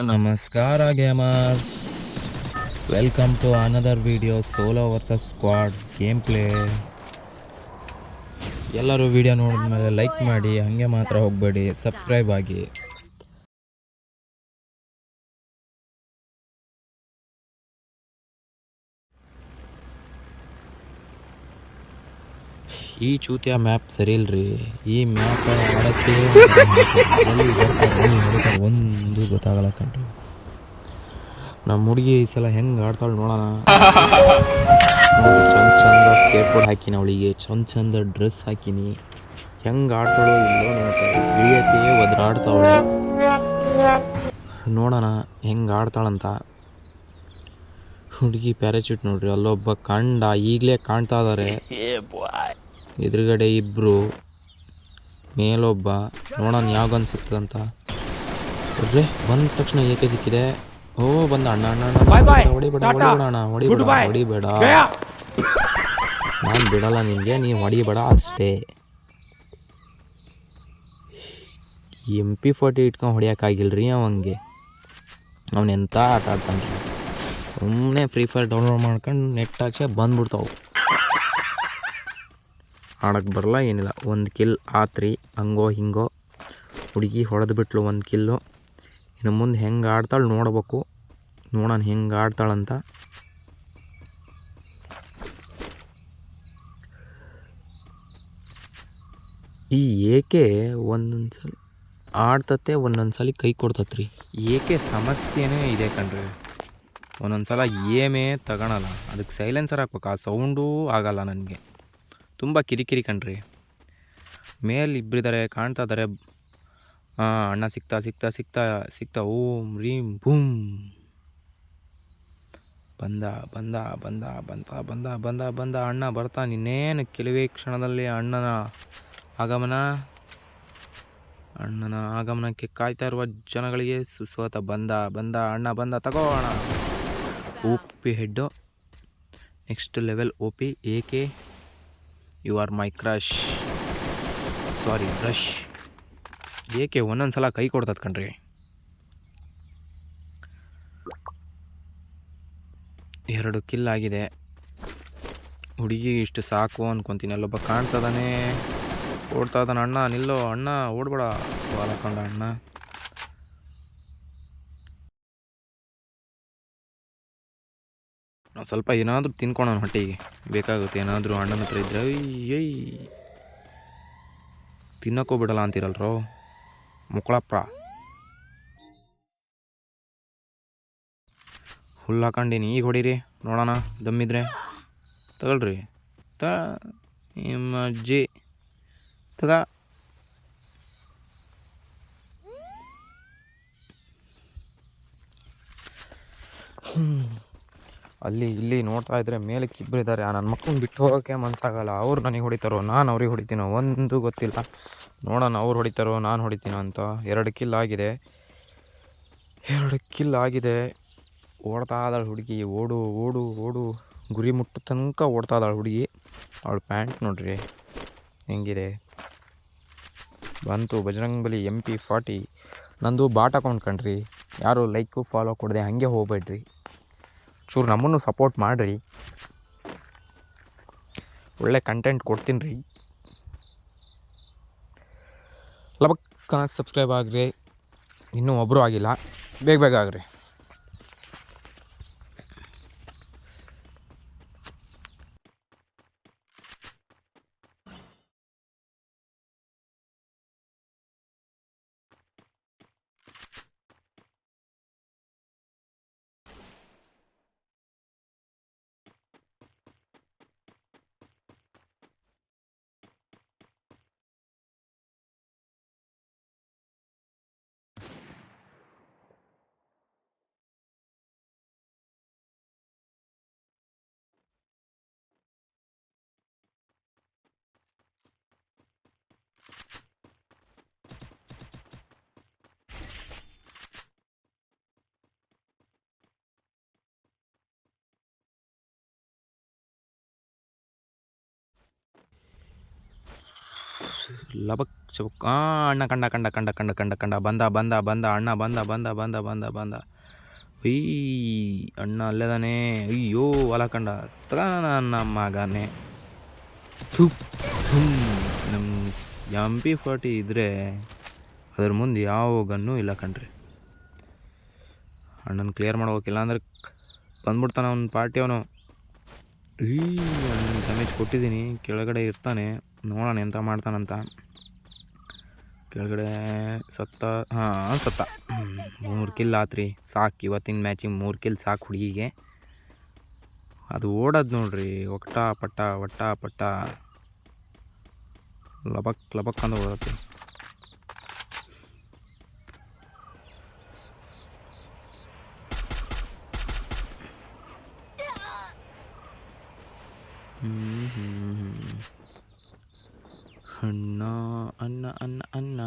ನಮಸ್ಕಾರ gamers, welcome to another video solo versus squad game play. ಎಲ್ಲರೂ video ನೋಡಿದ್ಮೇಲೆ like ಮಾಡಿ, ಹಾಗೆ ಮಾತ್ರ ಹೋಗಬೇಡಿ, ಸಬ್ಸ್ಕ್ರೈಬ್ ಆಗಿ. ಈ ಚೂತಿಯ ಮ್ಯಾಪ್ ಸರಿ ಇಲ್ರಿ. ಈ ಮ್ಯಾಪ್ ಆಡೋಕ್ಕೆ ಒಂದು ಗೊತ್ತಾಗಲ್ಲ ಕಣ್ರಿ. ನಮ್ಮ ಹುಡುಗಿ ಈ ಸಲ ಹೆಂಗೆ ಆಡ್ತಾಳೆ ನೋಡೋಣ. ಚಂದ ಸ್ಕೇಟ್ ಬೋರ್ಡ್ ಹಾಕಿನಿ, ಅವಳಿಗೆ ಚಂದ ಡ್ರೆಸ್ ಹಾಕಿನಿ. ಹೆಂಗೆ ಆಡ್ತಾಳೋ ಇಲ್ಲೋ ನೋಡ್ತಾಳೆ, ಇಳಿಯೋಕ್ಕೆ ಒದ್ರಾಡ್ತಾವಳೆ. ನೋಡೋಣ ಹೆಂಗೆ ಆಡ್ತಾಳಂತ. ಹುಡುಗಿ ಪ್ಯಾರಾಚೂಟ್ ನೋಡ್ರಿ, ಅಲ್ಲೊಬ್ಬ ಕಂಡ ಈಗಲೇ ಕಾಣ್ತಾ ಇದ್ದಾರೆ. ಎದುರುಗಡೆ ಇಬ್ಬರು, ಮೇಲೊಬ್ಬ. ನೋಡೋಣ ಯಾವ ಗನ್ ಸಿಗ್ತದಂತ. ನೋಡ್ರಿ ಬಂದ ತಕ್ಷಣ ಏಕೆ ಸಿಕ್ಕಿದೆ. ಓ ಬಂದ ಅಣ್ಣ ಹೊಡಿಬೇಡ ನಾನು ಬಿಡಲ್ಲ ನಿನಗೆ, ನೀನು ಹೊಡಿಬೇಡ ಅಷ್ಟೇ. MP40 ಇಟ್ಕೊಂಡು ಹೊಡಿಯೋಕ್ಕಾಗಿಲ್ರಿ ಅವಂಗೆ. ಅವನೆಂಥ ಆಟ ಆಡ್ತಾನೆ. ಸುಮ್ಮನೆ ಫ್ರೀ ಫೈರ್ ಡೌನ್ಲೋಡ್ ಮಾಡ್ಕೊಂಡು ನೆಟ್ ಹಾಕ್ಸಿ ಬಂದ್ಬಿಡ್ತಾವೆ. ಆಡೋಕ್ಕೆ ಬರಲ್ಲ ಏನಿಲ್ಲ. ಒಂದು ಕಿಲ್ ಆತ್ರಿ, ಹಂಗೋ ಹಿಂಗೋ. ಹುಡುಗಿ ಹೊಡೆದು ಬಿಟ್ಲು ಒಂದು ಕಿಲ್ಲು. ಇನ್ನು ಮುಂದೆ ಹೆಂಗೆ ಆಡ್ತಾಳೆ ನೋಡ್ಬೇಕು. ನೋಡೋಣ ಹೆಂಗೆ ಆಡ್ತಾಳಂತ. ಈ ಏಕೆ ಒಂದೊಂದು ಸಲ ಆಡ್ತತೆ, ಒಂದೊಂದು ಸಲ ಕೈ ಕೊಡ್ತತ್ರಿ. ಏಕೆ ಸಮಸ್ಯೆನೇ ಇದೆ ಕಣ್ರಿ. ಒಂದೊಂದು ಸಲ ಏಮೇ ತಗೊಳಲ್ಲ. ಅದಕ್ಕೆ ಸೈಲೆನ್ಸರ್ ಹಾಕ್ಬೇಕು, ಆ ಸೌಂಡೂ ಆಗಲ್ಲ ನನಗೆ. ತುಂಬ ಕಿರಿಕಿರಿ ಕಣ್ರಿ. ಮೇಲೆ ಇಬ್ಬರಿದ್ದಾರೆ, ಕಾಣ್ತಾ ಇದ್ದಾರೆ. ಅಣ್ಣ ಸಿಕ್ತಾ ಓಂ ರೀಂ ಬೂಮ್. ಬಂದ ಅಣ್ಣ ಬರ್ತಾನೆ. ಇನ್ನೇನು ಕೆಲವೇ ಕ್ಷಣದಲ್ಲಿ ಅಣ್ಣನ ಆಗಮನಕ್ಕೆ ಕಾಯ್ತಾ ಇರುವ ಜನಗಳಿಗೆ ಸುಸ್ವಾಗತ. ಬಂದ ಅಣ್ಣ ತಗೋಣ. OP head, next level OP. ಏಕೆ you are my crush, sorry brush. ಏಕೆ ಒಂದೊಂದು ಸಲ ಕೈ ಕೊಡ್ತದ ಕಣ್ರಿ. 2 ಕಿಲ್ ಆಗಿದೆ. ಹುಡುಗಿ ಇಷ್ಟು ಸಾಕು ಅನ್ಕೊತೀನಿ. ಅಲ್ಲೊಬ್ಬ ಕಾಣ್ತದಾನೆ, ಓಡ್ತಾ ಇದ್ದಾನೆ. ಅಣ್ಣ ನಿಲ್ಲೋ, ಅಣ್ಣ ಓಡ್ಬೇಡ. ಬಾಲಕೊಂಡ ಅಣ್ಣ. ನಾವು ಸ್ವಲ್ಪ ಏನಾದರೂ ತಿನ್ಕೊಳೋಣ, ಹೊಟ್ಟೆಗೆ ಬೇಕಾಗುತ್ತೆ ಏನಾದರೂ. ಅಣ್ಣನ ಹತ್ರ ಇದ್ರೆ ತಿನ್ನೋಕ್ಕೂ ಬಿಡಲ್ಲ ಅಂತೀರಲ್ರೋ ಮುಕ್ಕಳಪ್ಪ. ಹುಲ್ಲು ಹಾಕೊಂಡೀನಿ, ಈಗ ಹೊಡೀರಿ ನೋಡೋಣ. ದಮ್ಮಿದ್ರೆ ತಗೊಳ್ರಿ. ನಿಮ್ಮ ಅಜ್ಜಿ ತಗ. ಅಲ್ಲಿ ಇಲ್ಲಿ ನೋಡ್ತಾ ಇದ್ರೆ ಮೇಲಕ್ಕೆ ಇಬ್ಬರಿದ್ದಾರೆ. ನನ್ನ ಮಕ್ಕಳನ್ನ ಬಿಟ್ಟು ಹೋಗೋಕ್ಕೆ ಮನಸ್ಸಾಗಲ್ಲ. ಅವ್ರು ನನಗೆ ಹೊಡಿತಾರೋ, ನಾನು ಅವ್ರಿಗೆ ಹೊಡಿತೀನೋ ಒಂದು ಗೊತ್ತಿಲ್ಲ. ನೋಡೋಣ, ಅವ್ರು ಹೊಡಿತಾರೋ ನಾನು ಹೊಡಿತೀನೋ ಅಂತ. 2 ಕಿಲ್ ಆಗಿದೆ. ಓಡ್ತಾ ಇದ್ದಾಳೆ ಹುಡುಗಿ. ಓಡು ಗುರಿ ಮುಟ್ಟು ತನಕ ಓಡ್ತಾ ಇದ್ದಾಳೆ ಹುಡುಗಿ. ಅವಳು ಪ್ಯಾಂಟ್ ನೋಡ್ರಿ ಹೆಂಗಿದೆ. ಬಂತು ಬಜರಂಗಬಲಿ MP40. ನಂದು ಬಾಟ್ ಅಕೌಂಟ್ ಕಣ್ರಿ. ಯಾರು ಲೈಕು ಫಾಲೋ ಕೊಡದೆ ಹಾಗೆ ಹೋಗ್ಬೇಡ್ರಿ. ಚೂರು ನಮ್ಮನ್ನು ಸಪೋರ್ಟ್ ಮಾಡಿರಿ. ಒಳ್ಳೆ ಕಂಟೆಂಟ್ ಕೊಡ್ತೀನಿ ರೀ. ಲಬಕ್ಕ ಸಬ್ಸ್ಕ್ರೈಬ್ ಆಗ್ರಿ. ಇನ್ನೂ ಒಬ್ಬರು ಆಗಿಲ್ಲ, ಬೇಗ ಆಗ್ರಿ. ಲಬಕ್ ಚಬಕ್ ಅಣ್ಣ ಕಂಡ ಕಂಡ ಕಂಡ ಕಂಡ ಕಂಡ ಕಂಡ ಬಂದ ಬಂದ ಬಂದ ಅಣ್ಣ ಬಂದ ಬಂದ ಬಂದ ಬಂದ ಬಂದ ಅಣ್ಣ ಅಲ್ಲೇದಾನೆ. ಅಯ್ಯೋ ಹೊಲ ಕಂಡ ನನ್ನ ಮಗನೇ. ನಮ್ಮ MP40 ಇದ್ದರೆ ಅದ್ರ ಮುಂದೆ ಯಾವ ಗನ್ನೂ ಇಲ್ಲ ಕಣ್ರಿ. ಅಣ್ಣನ ಕ್ಲಿಯರ್ ಮಾಡ್ಬೇಕಿಲ್ಲ ಅಂದ್ರೆ ಬಂದ್ಬಿಡ್ತಾನೆ ಅವ್ನ ಪಾರ್ಟಿ. ಅವನು ಅಣ್ಣನ ಡ್ಯಾಮೇಜ್ ಕೊಟ್ಟಿದ್ದೀನಿ. ಕೆಳಗಡೆ ಇರ್ತಾನೆ, ನೋಡೋಣ ಎಂತ ಮಾಡ್ತಾನಂತ. ಕೆಳಗಡೆ ಸತ್ತ. ಸತ್ತ. 3 ಕಿಲ್ ಆತ್ರಿ, ಸಾಕು. ಇವತ್ತಿನ ಮ್ಯಾಚಿಗೆ 3 ಕಿಲ್ ಸಾಕು ಹುಡುಗಿಗೆ. ಅದು ಓಡೋದು ನೋಡ್ರಿ, ಒಟ್ಟ ಪಟ್ಟ ಲಬಕ್ ಲಬಕ್ ಅಂತ ಓಡತ್ತೆ. ಅಣ್ಣ ಅನ್ನ ಅನ್ನ ಅನ್ನ.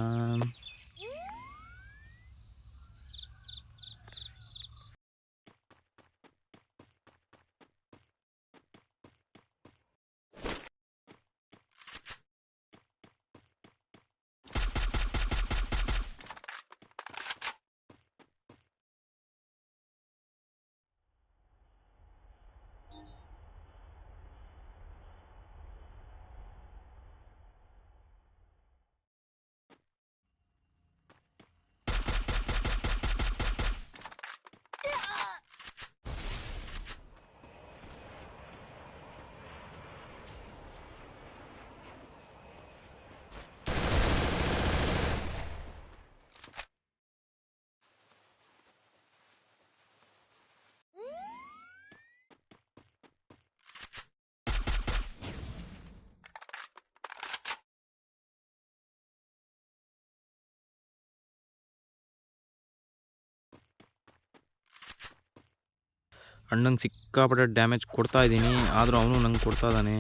ಅಣ್ಣಂಗೆ ಸಿಕ್ಕಾಪಟ್ಟೆ ಡ್ಯಾಮೇಜ್ ಕೊಡ್ತಾ ಇದ್ದೀನಿ, ಆದರೂ ಅವನು ನಂಗೆ ಕೊಡ್ತಾ ಇದ್ದಾನೆ.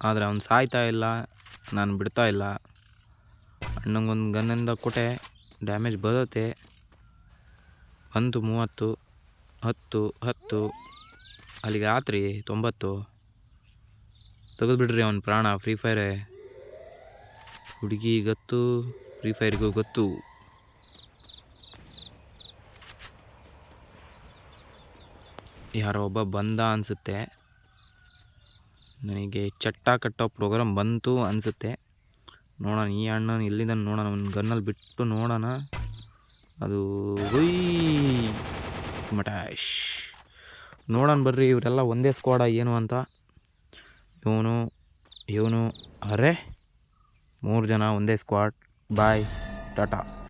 ಆದರೆ ಅವ್ನು ಸಾಯ್ತಾ ಇಲ್ಲ, ನಾನು ಬಿಡ್ತಾ ಇಲ್ಲ. ಅಣ್ಣಂಗೊಂದು ಗನ್ನಿಂದ ಕೊಟ್ಟೆ, ಡ್ಯಾಮೇಜ್ ಬರುತ್ತೆ. ಬಂತು 30, 10 ಅಲ್ಲಿಗೆ ಆತ್ರಿ 90. ತೆಗೆದುಬಿಡ್ರಿ ಅವನ ಪ್ರಾಣ. ಫ್ರೀ ಫೈರೇ ಹುಡುಗಿ ಗೊತ್ತು, ಫ್ರೀ ಫೈರ್ಗೂ ಗೊತ್ತು. ಯಾರೋ ಒಬ್ಬ ಬಂದ ಅನಿಸುತ್ತೆ. ನನಗೆ ಚಟ್ಟ ಕಟ್ಟೋ ಪ್ರೋಗ್ರಾಮ್ ಬಂತು ಅನಿಸುತ್ತೆ. ನೋಡೋಣ ಈ ಅಣ್ಣನ ಎಲ್ಲಿಂದ ನೋಡೋಣ. ಒಂದು ಗನ್ನಲ್ಲಿ ಬಿಟ್ಟು ನೋಡೋಣ. ಅದು ಮಟಾಶ್. ನೋಡೋಣ ಬರ್ರಿ, ಇವರೆಲ್ಲ ಒಂದೇ ಸ್ಕ್ವಾಡ ಏನು ಅಂತ. ಇವನು ಅರೆ 3 ಜನ ಒಂದೇ ಸ್ಕ್ವಾಡ್. ಬಾಯ್, ಟಾಟಾ.